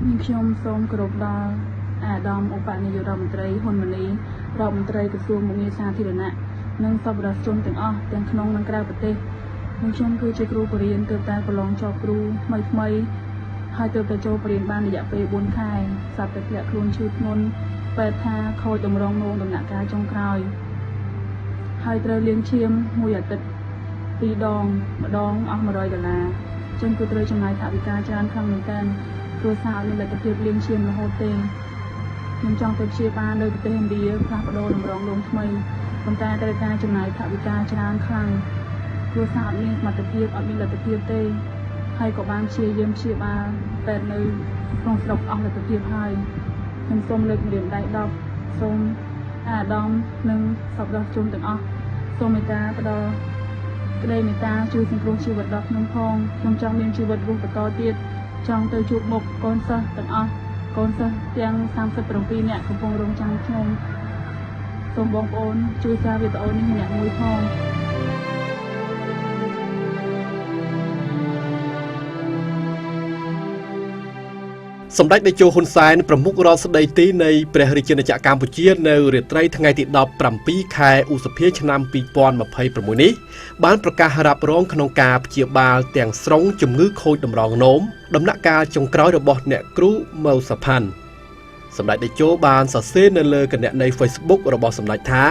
មានខ្ញុំសូមគោរពដល់អាដាមឧបនាយករដ្ឋមន្ត្រីហ៊ុនម៉ាណីរដ្ឋមន្ត្រីក្រសួងមុខងារសាធារណៈនិងសប្បុរសជនទាំងអស់ទាំងក្នុងនិងក្រៅប្រទេសខ្ញុំគឺជាគ្រូបរិញ្ញាបត្រទើបតែប្រឡងជាប់គ្រូថ្មីហើយទើបតែចូលបរិញ្ញាបត្របានរយៈពេល4ខែស្រាប់តែធ្លាក់ខ្លួនឈឺធ្ងន់បែបថាខូចតម្រងនោមដំណាក់កាលចុងក្រោយហើយត្រូវលាងឈាមមួយអាទិត្យ2ដងម្ដងអស់$100ចឹងគឺត្រូវចំណាយថវិកាច្រើនខ្លាំងមែនទែនគ្រួសារអត់មានលទ្ធភាពលាងឈាមរហូតទេខ្ញុំចង់ទៅព្យាបាលនៅប្រទេសឥណ្ឌាផ្លាស់ប្ដូរតម្រងនោមថ្មីប៉ុន្តែត្រូវការចំណាយថវិកាច្រើនខ្លាំងគ្រួសារអត់មានសមត្ថភាពអត់មានលទ្ធភាពទេហើយក៏បានព្យាយាមព្យាបាលតែនៅក្នុងស្រុកអស់លទ្ធភាពហើយខ្ញុំសូមលើកម្រាមដៃ10សូមអាដាមនិងសប្បុរសជនទាំងអស់សូមមេត្តាផ្ដល់ក្តីមេត្តាជួយសង្គ្រោះជីវិតដល់ខ្ញុំផងខ្ញុំចង់មានជីវិតរស់បន្តទៀតចង់ទៅជួបមុខកូនសិស្សទាំងអស់កូនសិស្សទាំង37នាក់កំពុងរងចាំខ្ញុំសូមបងប្អូនជួយសារវីដេអូនេះម្នាក់មួយផងសម្ដេចតេជោហ៊ុនសែនប្រមុខរដ្ឋស្ដីទីនៃព្រះរាជាណាចក្រកម្ពុជានៅរាត្រីថ្ងៃទី17ខែឧសភាឆ្នាំ2026នេះបានប្រកាសរ៉ាប់រងក្នុងការព្យាបាលទាំងស្រុងជំងឺខូចតម្រងនោមដំណាក់កាលចុងក្រោយរបស់អ្នកគ្រូម៉ៅសាផាន់សម្ដេចតេជោបានសរសេរនៅលើគណនី Facebook របស់សម្ដេចថា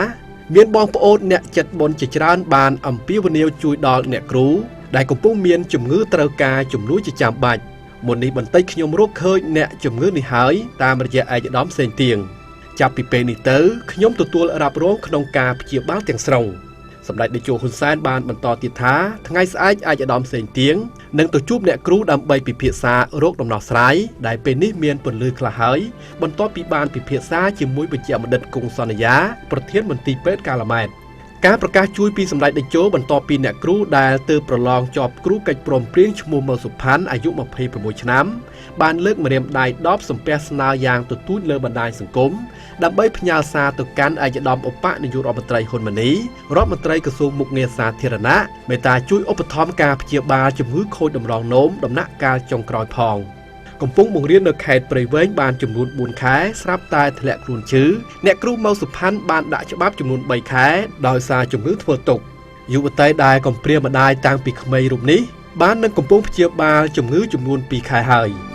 មានបងប្អូនអ្នកចិត្តបុណ្យជាច្រើនបានអំពាវនាវជួយដល់អ្នកគ្រូដែលកំពុងមានជំងឺត្រូវការជំនួយជាចាំបាច់មុននេះបន្តិចខ្ញុំរកឃើញអ្នកជំងឺនេះហើយតាមរយៈឯកឧត្តមសេងទៀងចាប់ពីពេលនេះទៅខ្ញុំទទួលរ៉ាប់រងក្នុងការព្យាបាលទាំងស្រុងសម្ដេចតេជោហ៊ុនសែនបានបន្តទៀតថាថ្ងៃស្អែកឯកឧត្តមសេងទៀងនឹងទៅជួបអ្នកគ្រូដើម្បីពិភាក្សារោគដំណោះស្រាយដែលពេលនេះមានពន្លឺខ្លះហើយបន្ទាប់ពីបានពិភាក្សាជាមួយវេជ្ជបណ្ឌិតគង់សន្យាប្រធានមន្ទីរពេទ្យកាឡាម៉ែតការប្រកាសជួយពីសម្ដេចតេជោបន្ទាប់ពីអ្នកគ្រូដែលទើបប្រឡងជាប់គ្រូកិច្ចព្រមព្រៀងឈ្មោះម៉ៅសុផាន់អាយុ26ឆ្នាំបានលើកម្រាមដៃ10សំពះស្នើយ៉ាងទទូចលើបណ្ដាញសង្គមដើម្បីផ្ញើសារទៅកាន់ឯកឧត្តមឧបនាយករដ្ឋមន្ត្រីហ៊ុនម៉ាណីរដ្ឋមន្ត្រីក្រសួងមុខងារសាធារណៈមេត្តាជួយឧបត្ថម្ភការព្យាបាលជំងឺខូចតម្រងនោមដំណាក់កាលចុងក្រោយផងកំពុងបង្រៀននៅខេត្តព្រៃវែងបានចំនួន4ខែស្រាប់តែធ្លាក់ខ្លួនឈឺអ្នកគ្រូម៉ៅសុផាន់បានដាក់ច្បាប់ចំនួន3ខែដោយសារជំងឺធ្វើទុកយុវតីដែលកំព្រាម្ដាយតាំងពីក្មេងរូបនេះបាននឹងកំពុងព្យាបាលជំងឺចំនួន2ខែហើយ